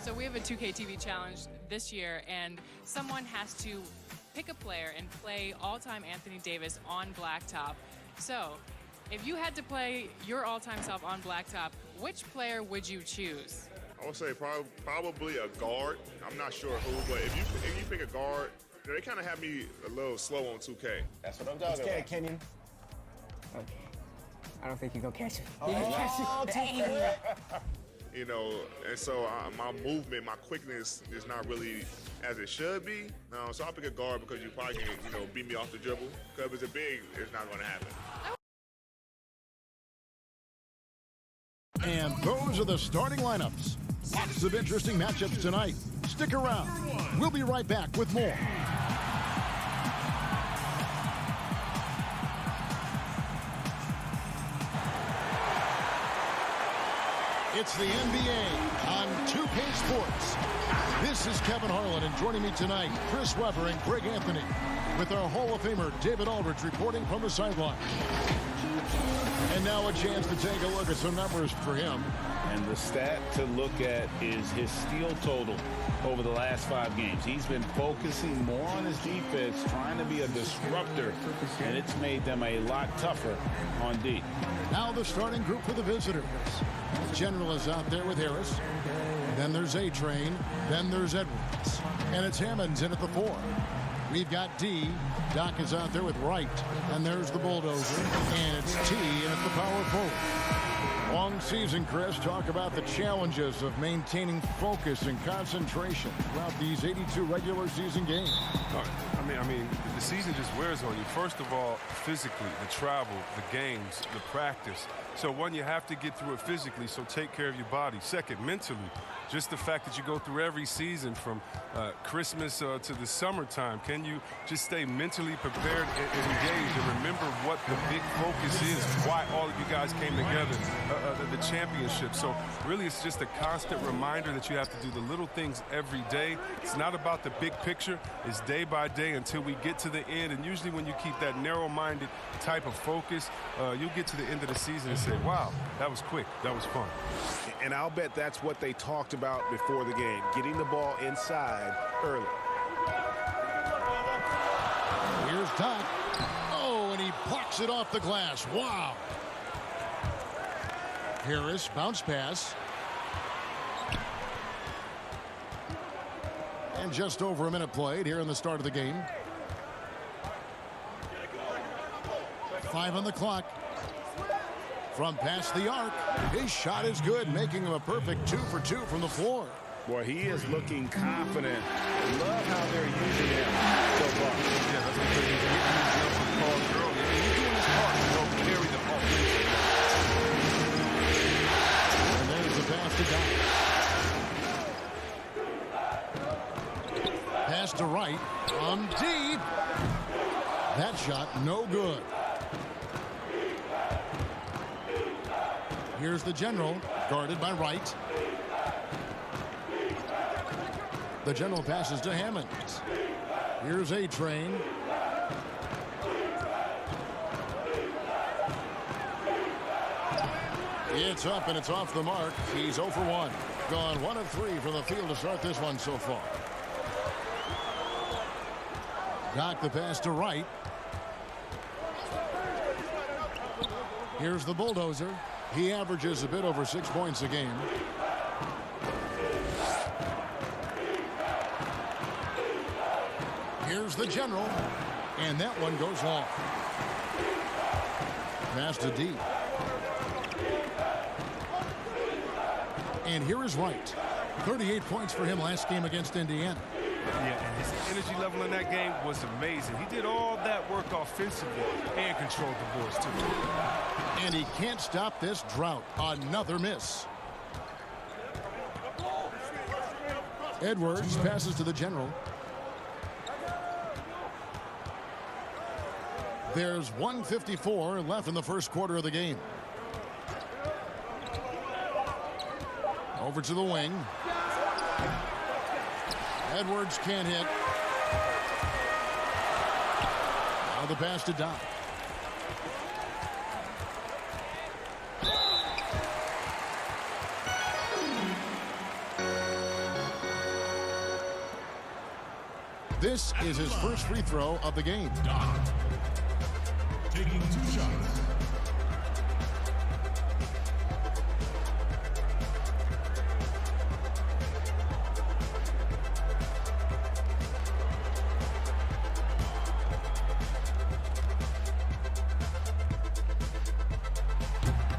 So we have a 2K TV challenge this year, and someone has to pick a player and play all-time Anthony Davis on blacktop. So if you had to play your all-time self on blacktop, which player would you choose? I would say probably a guard. I'm not sure who, but if you pick a guard, they kind of have me a little slow on 2K. That's what I'm talking about. Kenyon. I don't think you go catch it. You know, and so my movement, my quickness is not really as it should be. So I'll pick a guard because you probably can, beat me off the dribble. Because if it's a big, it's not going to happen. And those are the starting lineups. Lots of interesting matchups tonight. Stick around. We'll be right back with more. It's the NBA on 2K Sports. This is Kevin Harlan, and joining me tonight, Chris Webber and Greg Anthony, with our Hall of Famer David Aldridge reporting from the sideline. And now a chance to take a look at some numbers for him. And the stat to look at is his steal total over the last 5 games. He's been focusing more on his defense, trying to be a disruptor, and it's made them a lot tougher on D. Now the starting group for the visitors. General is out there with Harris. Then there's A-Train. Then there's Edwards. And it's Hammonds in at the 4. We've got D. Doc is out there with Wright. And there's the Bulldozer. And it's T in at the power forward. Long season, Chris. Talk about the challenges of maintaining focus and concentration throughout these 82 regular season games. I mean, the season just wears on you. First of all, physically, the travel, the games, the practice. So, one, you have to get through it physically, so take care of your body. Second, mentally, just the fact that you go through every season from Christmas to the summertime. Can you just stay mentally prepared and engaged and remember what the big focus is, why all of you guys came together, the championship. So, really, it's just a constant reminder that you have to do the little things every day. It's not about the big picture. It's day by day until we get to the end. And usually when you keep that narrow-minded type of focus, you'll get to the end of the season and say, wow, that was quick. That was fun. And I'll bet that's what they talked about before the game, getting the ball inside early. Here's Doc. Oh, and he plucks it off the glass. Wow. Harris, bounce pass. And just over a minute played here in the start of the game. 5 on the clock. From past the arc, his shot is good, making him a perfect 2 for 2 from the floor. Boy, he is looking confident. Love how they're using him so far. Yeah, that's because he's getting his jumper called early. He's doing his part to help carry the offense. And there's the pass to Doc. Pass to Wright. From deep. That shot no good. Here's the General, guarded by Wright. The General passes to Hammonds. Here's A-Train. It's up and it's off the mark. He's 0 for 1. Gone 1 of 3 from the field to start this one so far. Doc the pass to Wright. Here's the Bulldozer. He averages a bit over 6 points a game. Here's the General. And that one goes long. Pass to D. And here is Wright. 38 points for him last game against Indiana. Yeah, and his energy level in that game was amazing. He did all that work offensively and controlled the boards, too. And he can't stop this drought. Another miss. Edwards passes to the General. There's 1:54 left in the first quarter of the game. Over to the wing. Edwards can't hit. Now the pass to Doc. This is his first free throw of the game. Taking 2 shots.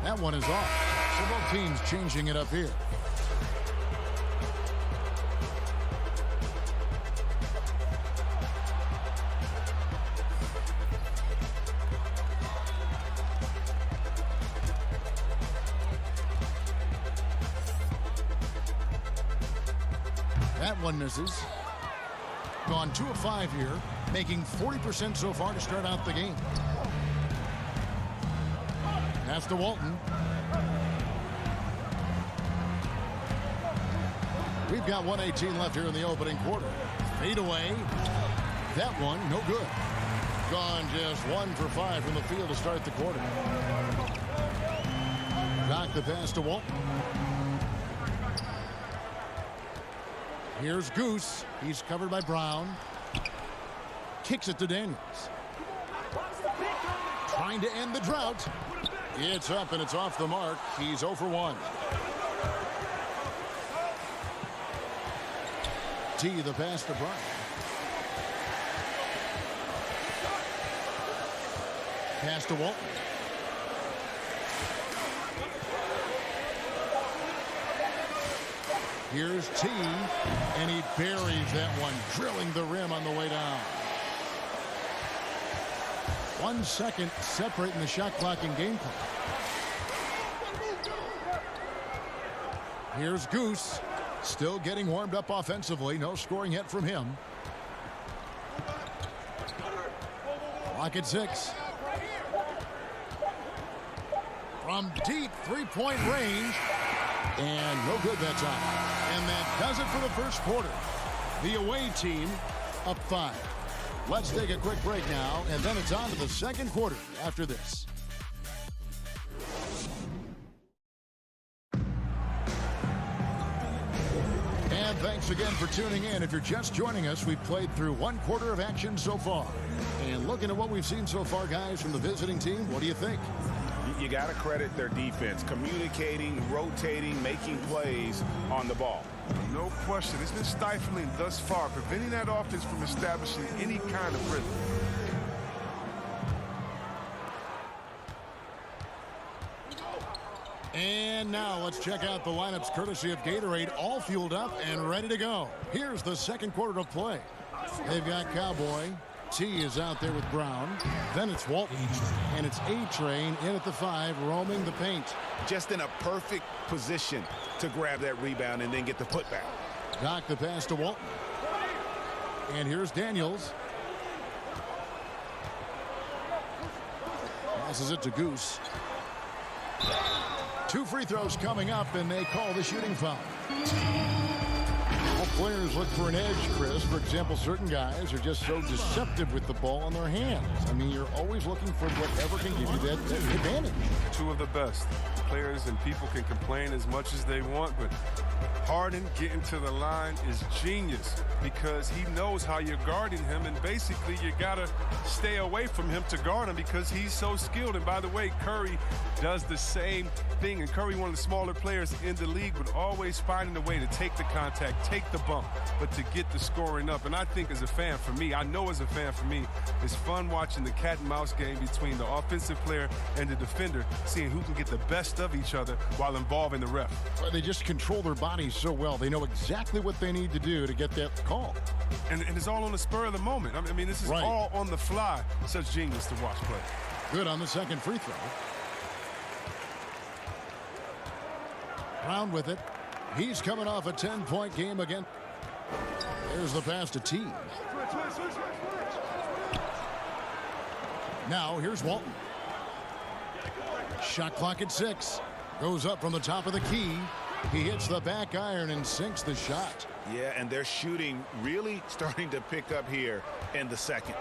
That one is off. So both teams changing it up here. That one misses. Gone 2 of 5 here, making 40% so far to start out the game. Pass to Walton. We've got 1:18 left here in the opening quarter. Fade away. That one, no good. Gone just 1 for 5 from the field to start the quarter. Knock the pass to Walton. Here's Goose. He's covered by Brown. Kicks it to Daniels. Trying to end the drought. It's up and it's off the mark. He's 0 for 1. T, the pass to Brown. Pass to Walton. Here's T, and he buries that one, drilling the rim on the way down. 1 second separating the shot clock and game clock. Here's Goose, still getting warmed up offensively. No scoring yet from him. Clock at 6. From deep three-point range. And no good that time. And that does it for the first quarter. The away team up 5. Let's take a quick break now, and then it's on to the second quarter after this. And thanks again for tuning in. If you're just joining us, we've played through 1 quarter of action so far. And looking at what we've seen so far, guys, from the visiting team, what do you think? You got to credit their defense, communicating, rotating, making plays on the ball. No question. It's been stifling thus far, preventing that offense from establishing any kind of rhythm. And now let's check out the lineups courtesy of Gatorade, all fueled up and ready to go. Here's the second quarter of play. They've got Cowboy. T is out there with Brown. Then it's Walton. And it's A-Train in at the 5, roaming the paint. Just in a perfect position to grab that rebound and then get the putback. Knock the pass to Walton. And here's Daniels. Passes it to Goose. 2 free throws coming up, and they call the shooting foul. All players look for an edge, Chris. For example, certain guys are just so deceptive with the ball in their hands. I mean, you're always looking for whatever can give you that advantage. 2 of the best. Players and people can complain as much as they want, but Harden getting to the line is genius because he knows how you're guarding him, and basically you got to stay away from him to guard him because he's so skilled. And by the way, Curry does the same thing, and Curry, one of the smaller players in the league, but always finding a way to take the contact, take the bump, but to get the scoring up. And I think as a fan, for me, I know as a fan, for me, it's fun watching the cat and mouse game between the offensive player and the defender, seeing who can get the best of each other while involving the ref. They just control their bodies so well. They know exactly what they need to do to get that call. And it's all on the spur of the moment. I mean, this is all on the fly. Such genius to watch play. Good on the second free throw. Brown with it. He's coming off a 10-point game again. There's the pass to T. Now here's Walton. Shot clock at 6. Goes up from the top of the key. He hits the back iron and sinks the shot. Yeah, and their shooting really starting to pick up here in the second.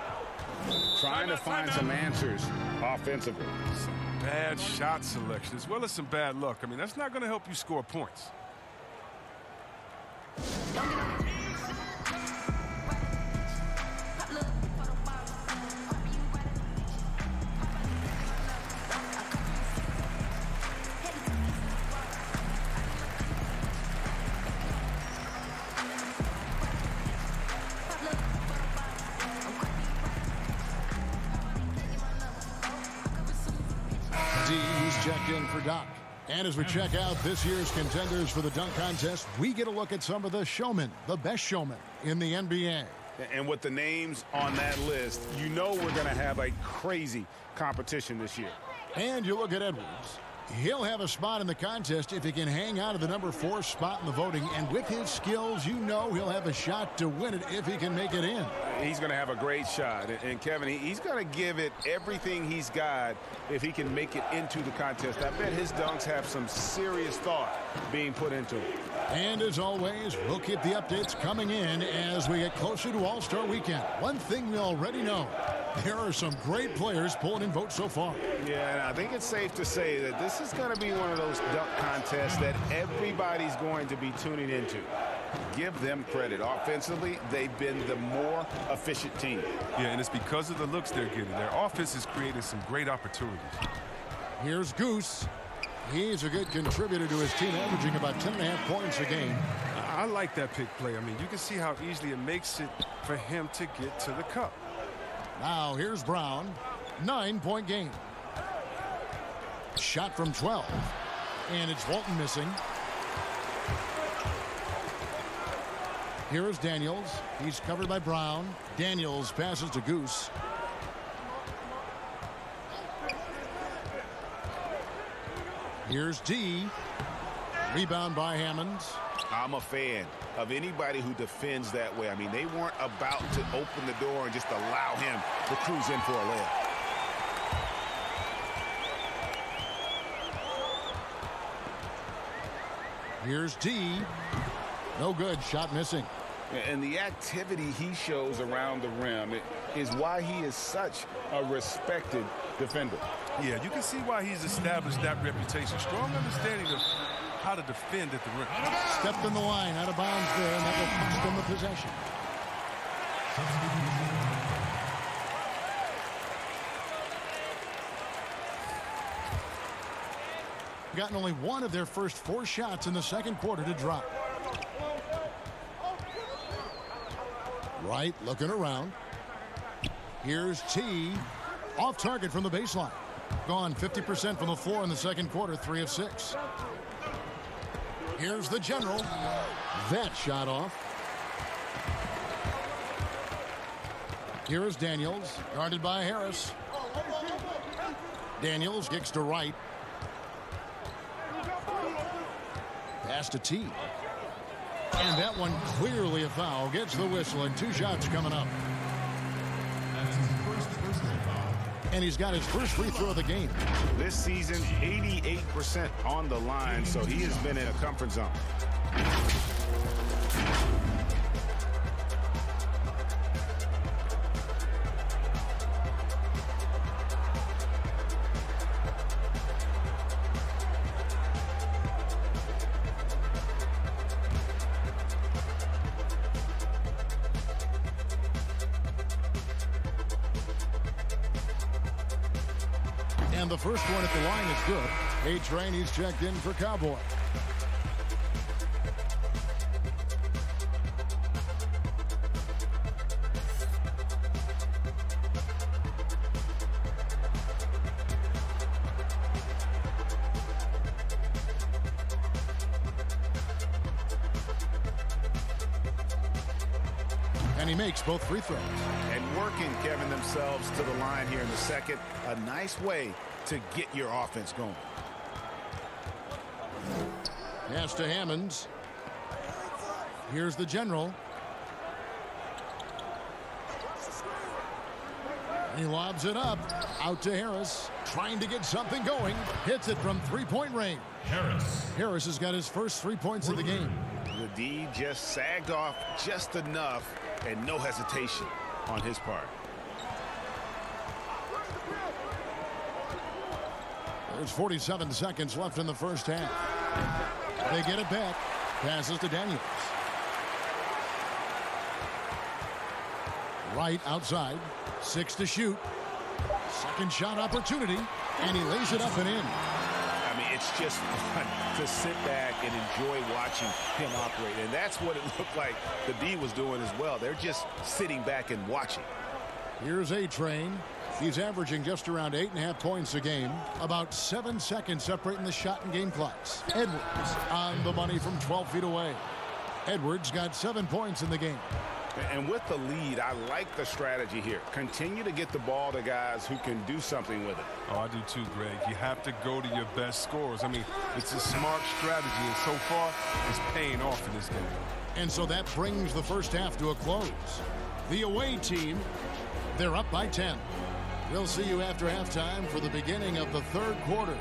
Trying to find some answers offensively. Some bad shot selection as well as some bad luck. I mean, that's not going to help you score points. D, he's checked in for Doc. And as we check out this year's contenders for the dunk contest, we get a look at some of the showmen, the best showmen in the NBA. And with the names on that list, you know we're going to have a crazy competition this year. And you look at Edwards. He'll have a spot in the contest if he can hang out of the number 4 spot in the voting. And with his skills, you know he'll have a shot to win it if he can make it in. He's going to have a great shot. And Kevin, he's going to give it everything he's got if he can make it into the contest. I bet his dunks have some serious thought being put into it. And as always, we'll keep the updates coming in as we get closer to All-Star Weekend. One thing we already know, there are some great players pulling in votes so far. Yeah, and I think it's safe to say that this is going to be one of those dunk contests that everybody's going to be tuning into. Give them credit. Offensively, they've been the more efficient team. Yeah, and it's because of the looks they're getting. Their offense has created some great opportunities. Here's Goose. He's a good contributor to his team, averaging about 10.5 points a game. I like that pick play. I mean, you can see how easily it makes it for him to get to the cup. Now here's Brown. 9-point game. Shot from 12. And it's Walton missing. Here is Daniels. He's covered by Brown. Daniels passes to Goose. Here's D. Rebound by Hammonds. I'm a fan of anybody who defends that way. I mean, they weren't about to open the door and just allow him to cruise in for a layup. Here's D. No good. Shot missing. And the activity he shows around the rim is why he is such a respected defender. Yeah, you can see why he's established that reputation. Strong understanding of how to defend at the rim. Stepped in the line, out of bounds there, and that will cost him the possession. Gotten only one of their first 4 shots in the second quarter to drop. Wright looking around. Here's T. Off target from the baseline. Gone 50% from the floor in the second quarter, 3 of 6. Here's the general. That shot off. Here is Daniels, guarded by Harris. Daniels kicks to Wright. Pass to T. And that one clearly a foul. Gets the whistle, and 2 shots coming up. And he's got his first free throw of the game. This season, 88% on the line, so he has been in a comfort zone. And the first one at the line is good. A-Train, he's checked in for Cowboy. And he makes both free throws. And working, Kevin, themselves to the line here in the second. A nice way to get your offense going. Pass to Hammonds. Here's the general. He lobs it up. Out to Harris. Trying to get something going. Hits it from 3-point range. Harris has got his first 3 points of the game. The D just sagged off just enough, and no hesitation on his part. There's 47 seconds left in the first half. They get it back. Passes to Daniels. Right outside. 6 to shoot. Second shot opportunity. And he lays it up and in. I mean, it's just fun to sit back and enjoy watching him operate. And that's what it looked like the D was doing as well. They're just sitting back and watching. Here's A-Train. He's averaging just around 8.5 points a game. About 7 seconds separating the shot and game clocks. Edwards on the money from 12 feet away. Edwards got 7 points in the game. And with the lead, I like the strategy here. Continue to get the ball to guys who can do something with it. Oh, I do too, Greg. You have to go to your best scorers. I mean, it's a smart strategy, and so far, it's paying off in this game. And so that brings the first half to a close. The away team, they're up by 10. We'll see you after halftime for the beginning of the third quarter.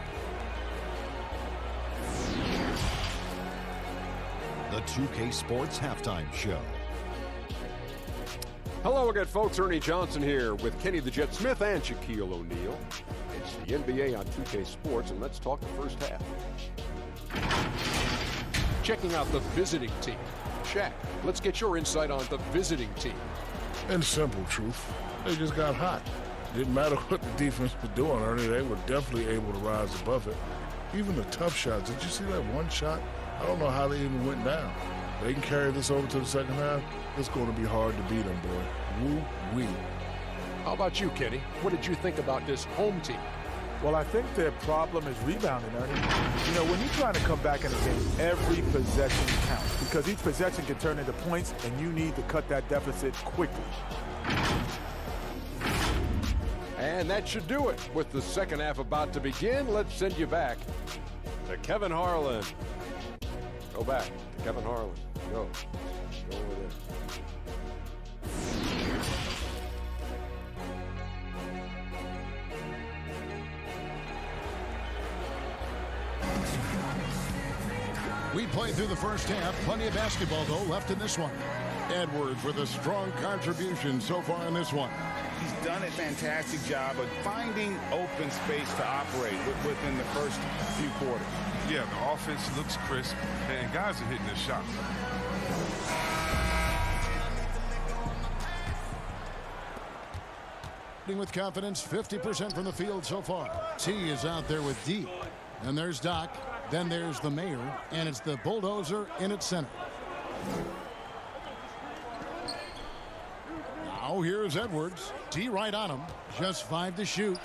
The 2K Sports Halftime Show. Hello again, folks. Ernie Johnson here with Kenny the Jet Smith and Shaquille O'Neal. It's the NBA on 2K Sports, and let's talk the first half. Checking out the visiting team. Shaq, let's get your insight on the visiting team. In simple truth, they just got hot. Didn't matter what the defense was doing, Ernie. They were definitely able to rise above it. Even the tough shots. Did you see that one shot? I don't know how they even went down. They can carry this over to the second half. It's going to be hard to beat them, boy. Woo-wee. How about you, Kenny? What did you think about this home team? Well, I think their problem is rebounding, Ernie. You know, when you're trying to come back in a game, every possession counts because each possession can turn into points, and you need to cut that deficit quickly. And that should do it. With the second half about to begin, let's send you back to Kevin Harlan. Go back to Kevin Harlan. Go over there. We played through the first half. Plenty of basketball, though, left in this one. Edwards with a strong contribution so far in this one. He's done a fantastic job of finding open space to operate within the first few quarters. Yeah, the offense looks crisp, and guys are hitting their shots. With confidence, 50% from the field so far. T is out there with D. And there's Doc. Then there's the mayor. And it's the bulldozer in its center. Now here's Edwards. D right on him. Just 5 to shoot.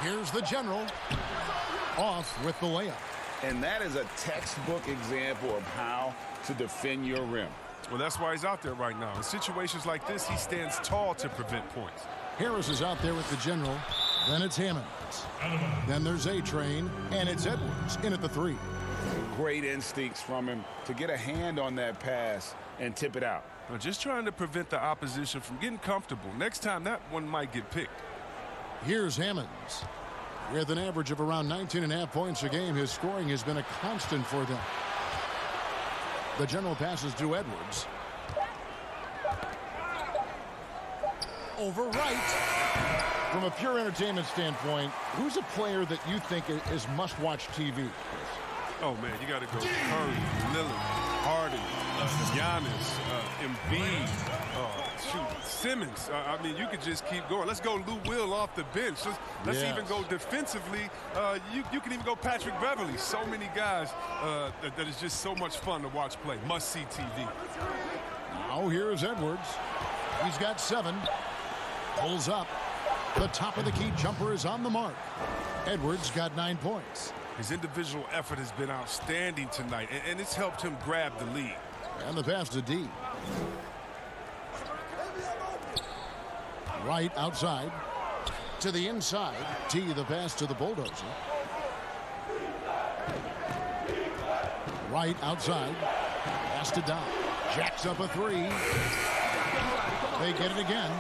Here's the general. Off with the layup. And that is a textbook example of how to defend your rim. Well, that's why he's out there right now. In situations like this, he stands tall to prevent points. Harris is out there with the general. Then it's Hammonds. Then there's A-Train. And it's Edwards in at the 3. Great instincts from him to get a hand on that pass and tip it out. Well, just trying to prevent the opposition from getting comfortable. Next time, that one might get picked. Here's Hammonds. With an average of around 19.5 points a game, his scoring has been a constant for them. The general passes to Edwards. Over right. From a pure entertainment standpoint, who's a player that you think is must-watch TV? Oh, man, you got to go Curry, Lillard, Harden, Giannis, Embiid, Simmons. I mean, you could just keep going. Let's go Lou Will off the bench. Let's even go defensively. You can even go Patrick Beverly. So many guys that is just so much fun to watch play. Must-see TV. Now here's Edwards. He's got 7. Pulls up. The top of the key jumper is on the mark. Edwards got 9 points. His individual effort has been outstanding tonight, and it's helped him grab the lead. And the pass to D. Right outside. To the inside. T, the pass to the bulldozer. Right outside. Pass to Doc. Jacks up a 3. They get it again.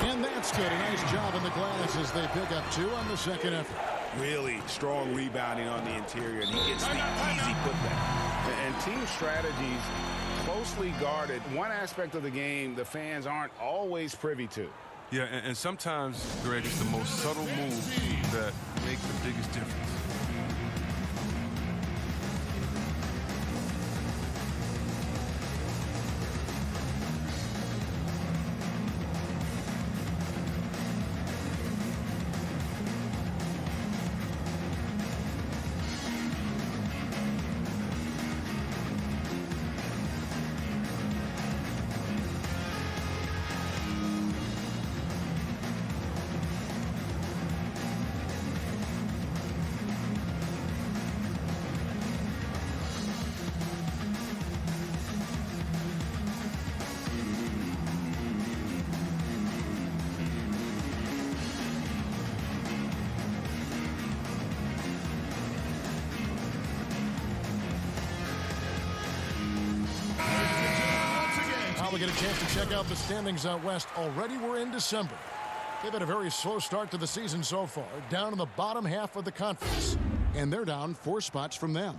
And that's good. A nice job in the glass as they pick up 2 on the second effort. Really strong rebounding on the interior, and he gets the easy putback. And team strategies closely guarded. One aspect of the game the fans aren't always privy to. Yeah, and sometimes, Greg, it's the most subtle moves that make the biggest difference. get a chance to check out the standings out west. Already we're in December. They've had a very slow start to the season so far, down in the bottom half of the conference. And they're down 4 spots from them.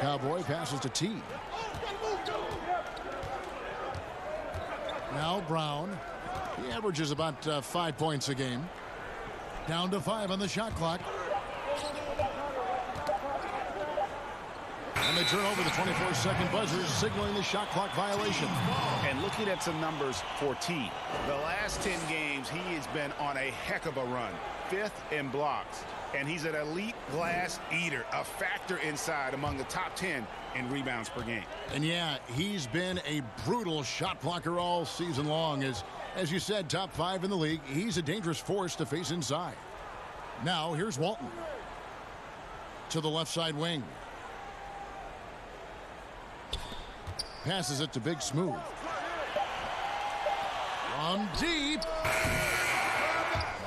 Cowboy passes to T. Now Brown. He averages about 5 points a game. Down to 5 on the shot clock. And they turn over the 24-second buzzer, signaling the shot clock violation. And looking at some numbers for T. The last 10 games, he has been on a heck of a run. 5th in blocks. And he's an elite glass eater, a factor inside among the top 10 in rebounds per game. And yeah, he's been a brutal shot blocker all season long. As you said, top 5 in the league. He's a dangerous force to face inside. Now here's Walton. To the left side wing. Passes it to Big Smooth. From deep.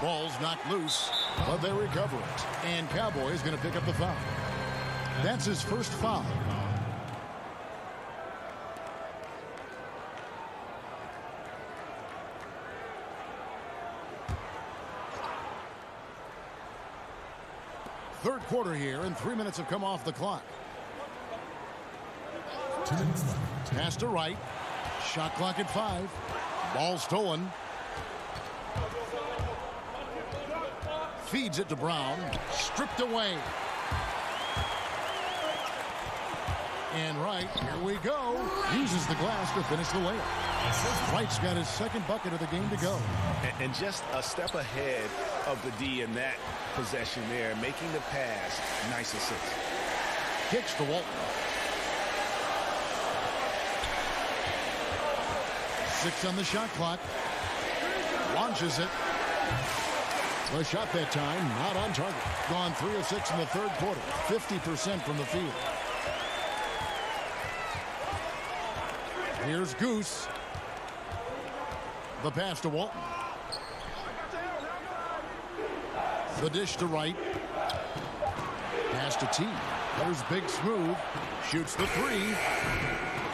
Ball's knocked loose, but they recover it. And Cowboy is going to pick up the foul. That's his first foul. Third quarter here, and 3 minutes have come off the clock. Pass to right. Shot clock at 5. Ball stolen. Feeds it to Brown. Stripped away. And Wright, here we go. Uses the glass to finish the layup. Wright's got his second bucket of the game to go. And just a step ahead of the D in that possession there, making the pass. Nice assist. Kicks to Walton. 6 on the shot clock. Launches it. The shot that time, not on target. Gone 3 of 6 in the third quarter. 50% from the field. Here's Goose. The pass to Walton. The dish to Wright. Pass to T. There's Big Smooth. Shoots the 3.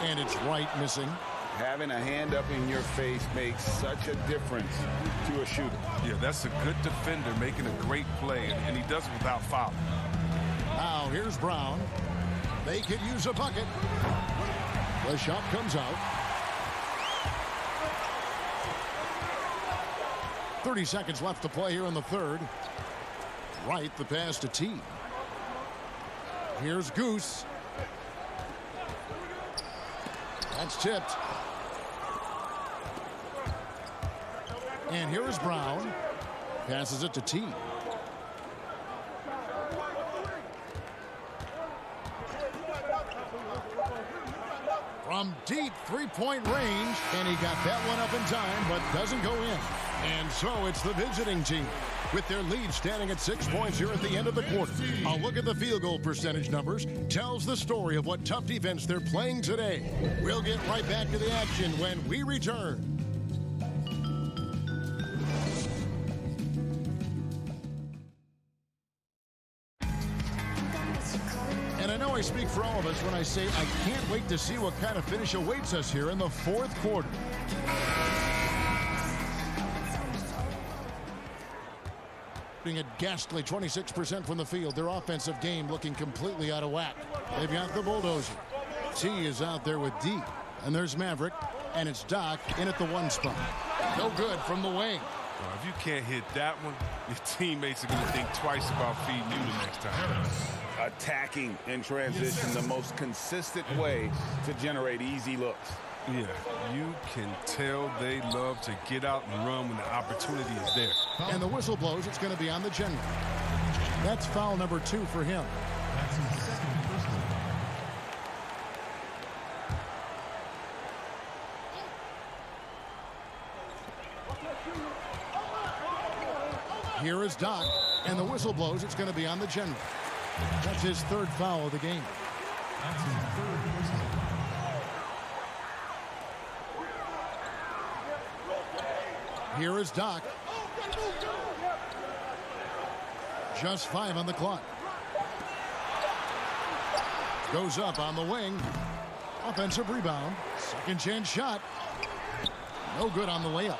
And it's Wright missing. Having a hand up in your face makes such a difference to a shooter. Yeah, that's a good defender making a great play, and he does it without foul. Now here's Brown. They could use a bucket. The shot comes out. 30 seconds left to play here in the third. Wright, the pass to T. Here's Goose. That's tipped. And here is Brown. Passes it to T. From deep three-point range, and he got that one up in time, but doesn't go in. And so it's the visiting team with their lead standing at 6 points here at the end of the quarter. A look at the field goal percentage numbers tells the story of what tough defense they're playing today. We'll get right back to the action when we return. And I know I speak for all of us when I say I can't wait to see what kind of finish awaits us here in the fourth quarter. Being a ghastly 26% from the field. Their offensive game looking completely out of whack. They've got the bulldozer. T is out there with D. And there's Maverick. And it's Doc in at the 1 spot. No good from the wing. Well, if you can't hit that one, your teammates are going to think twice about feeding you the next time. Attacking in transition, the most consistent way to generate easy looks. Yeah, you can tell they love to get out and run when the opportunity is there. And the whistle blows. It's going to be on the general. That's foul number 2 for him. Here is Doc, and the whistle blows. It's going to be on the general. That's his 3rd foul of the game. Here is Doc. Just 5 on the clock. Goes up on the wing. Offensive rebound. Second chance shot. No good on the layup.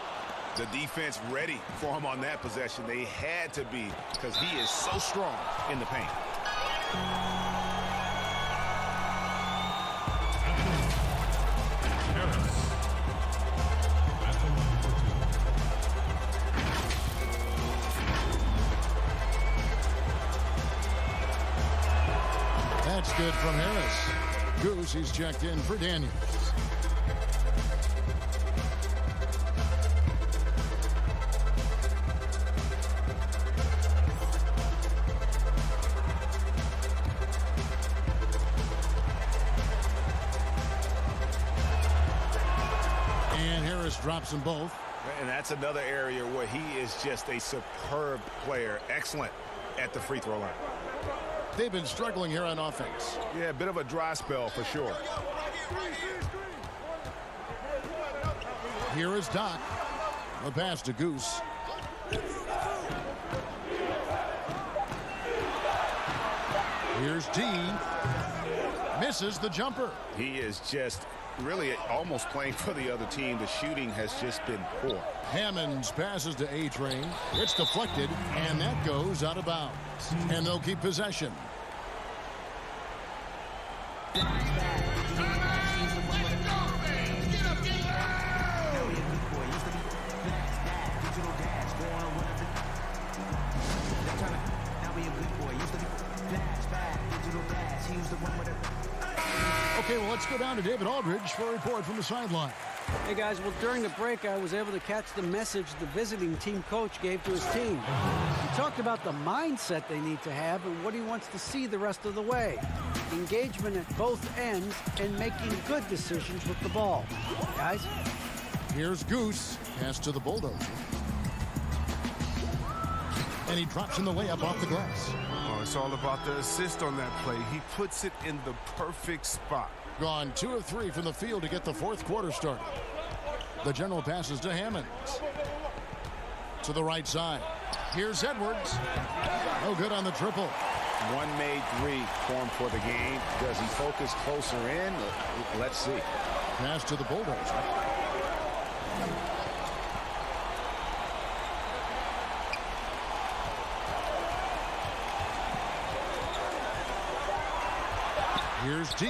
The defense ready for him on that possession. They had to be because he is so strong in the paint. That's good from Harris. Goose, he's checked in for Daniels. And Harris drops them both. And that's another area where he is just a superb player. Excellent at the free throw line. They've been struggling here on offense. Yeah, a bit of a dry spell for sure. Here is Doc. The pass to Goose. Here's D. Misses the jumper. He is just really almost playing for the other team. The shooting has just been poor. Hammonds passes to A-Train. It's deflected, and that goes out of bounds. And they'll keep possession. Okay, well, let's go down to David Aldridge for a report from the sideline. Hey, guys, well, during the break, I was able to catch the message the visiting team coach gave to his team. He talked about the mindset they need to have and what he wants to see the rest of the way. Engagement at both ends and making good decisions with the ball. Guys? Here's Goose. Pass to the Bulldozer. And he drops in the layup off the glass. Oh, it's all about the assist on that play. He puts it in the perfect spot. Gone 2 of 3 from the field to get the fourth quarter started. The general passes to Hammonds. To the right side. Here's Edwards. No good on the triple. One made three for him for the game. Does he focus closer in? Let's see. Pass to the Bulldozer. Here's D.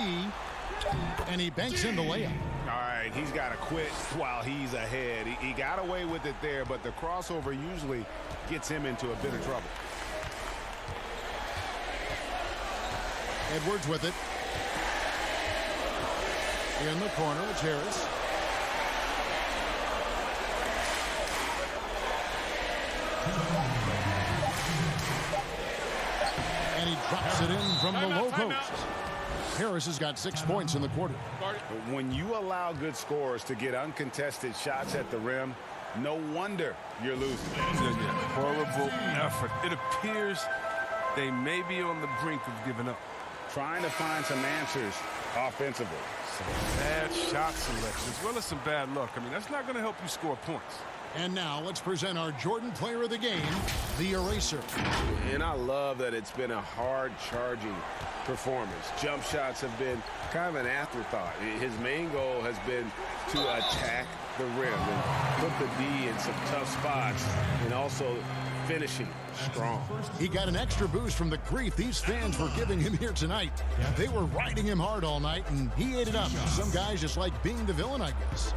And he banks in the layup. All right, he's got to quit while he's ahead. He got away with it there, but the crossover usually gets him into a bit of trouble. Edwards with it. In the corner, it's Harris. And he drops it in from the low post. Harris has got 6 points in the quarter. When you allow good scorers to get uncontested shots at the rim, no wonder you're losing. Horrible effort. It appears they may be on the brink of giving up. Trying to find some answers offensively. Some bad shot selection as well as some bad luck. I mean, that's not going to help you score points. And now let's present our Jordan player of the game, the Eraser. And I love that it's been a hard-charging performance. Jump shots have been kind of an afterthought. His main goal has been to attack the rim and put the D in some tough spots and also finishing strong. He got an extra boost from the grief these fans were giving him here tonight. They were riding him hard all night, and he ate it up. Some guys just like being the villain, I guess.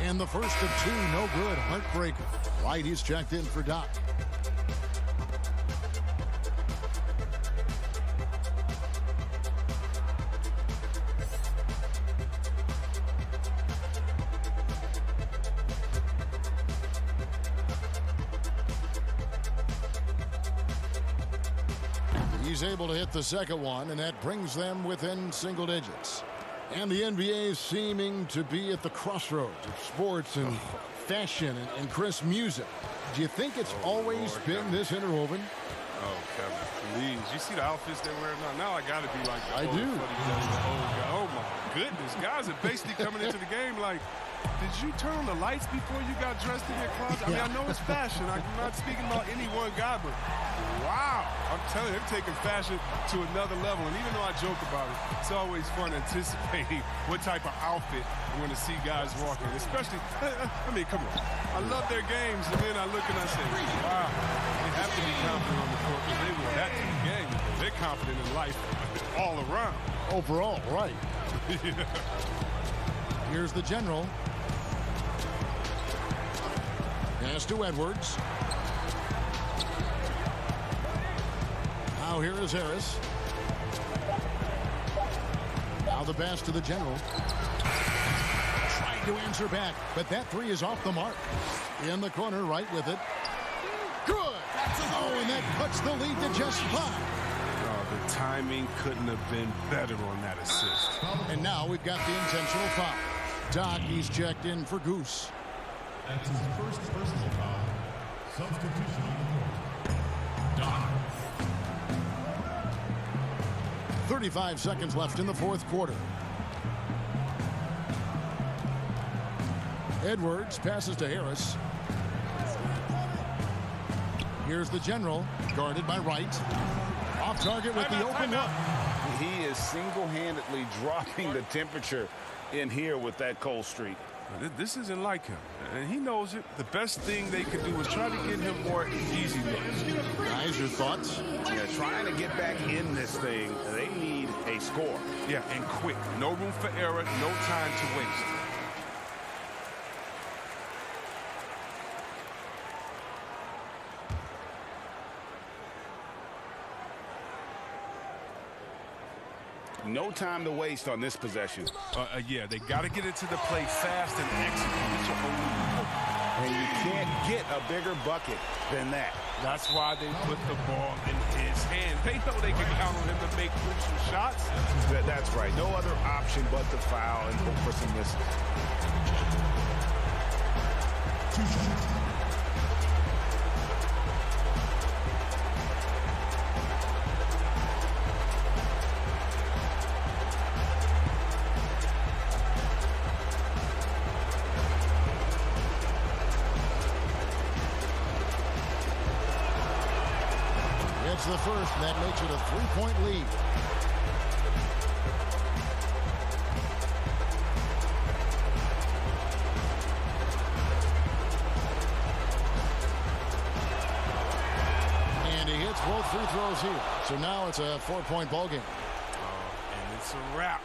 And the first of 2, no good. Heartbreaker. White, he's checked in for Doc. He's able to hit the second one, and that brings them within single digits. And the NBA is seeming to be at the crossroads of sports and fashion and Chris, music. Do you think it's always been this interwoven? Oh, Kevin, please. You see the outfits they're wearing now? Now I got to be like the I do. The old guy. Oh, my goodness. Guys are basically coming into the game like, did you turn on the lights before you got dressed in your closet? I mean, I know it's fashion. I'm not speaking about any one guy, but wow. I'm telling you, they're taking fashion to another level. And even though I joke about it, it's always fun anticipating what type of outfit we're going to see guys walking. Especially, I mean, come on. I love their games, and then I look and I say, wow, they have to be confident on the court because they won that team game. They're confident in life all around. Overall, right. Yeah. Here's the general. Pass to Edwards. Now here is Harris. Now the pass to the general. Trying to answer back, but that three is off the mark. In the corner, right with it. Good! Oh, and that cuts the lead to just 5. Oh, the timing couldn't have been better on that assist. And now we've got the intentional foul. Doc, he's checked in for Goose. That's his first personal foul. Substitution on the court. Doc. 35 seconds left in the fourth quarter. Edwards passes to Harris. Here's the general, guarded by Wright. Off target with the open look. He is single-handedly dropping the temperature in here with that cold streak. This isn't like him, and he knows it. The best thing they could do is try to get him more easy looks. Guys, your thoughts? Yeah, trying to get back in this thing, they need a score. Yeah, and quick. No room for error, no time to waste. No time to waste on this possession. Yeah, they got to get into the play fast and execute. It's your only hope. And you can't get a bigger bucket than that. That's why they put the ball in his hand. They know they can count on him to make crucial shots. That's right. No other option but to foul and hope for some misses. 2 shots. It's the first, and that makes it a 3-point lead. And he hits both free throws here. So now it's a 4-point ball game. And it's a wrap.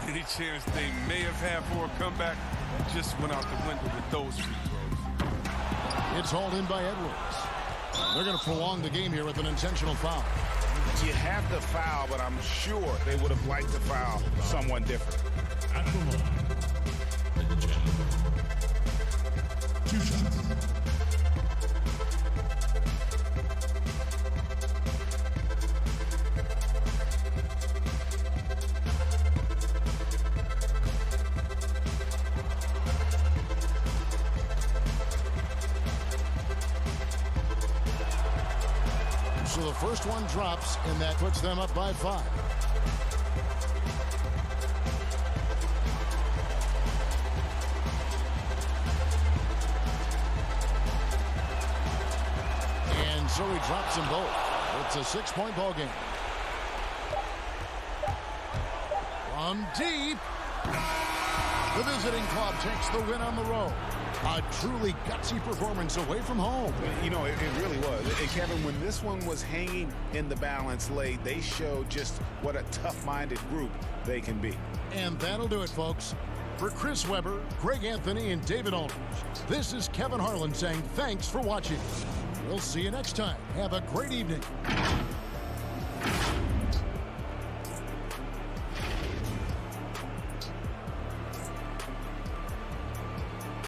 Any chance they may have had for a comeback just went out the window with those free throws. It's hauled in by Edwards. They're going to prolong the game here with an intentional foul. You have the foul, but I'm sure they would have liked to foul someone different. At the line, the general. 2 shots. So the first one drops, and that puts them up by 5. And so he drops them both. It's a 6-point ball game. From deep, the visiting club takes the win on the road. A truly gutsy performance away from home. You know, it really was. And Kevin, when this one was hanging in the balance late, they showed just what a tough-minded group they can be. And that'll do it, folks. For Chris Webber, Greg Anthony, and David Aldridge, this is Kevin Harlan saying thanks for watching. We'll see you next time. Have a great evening.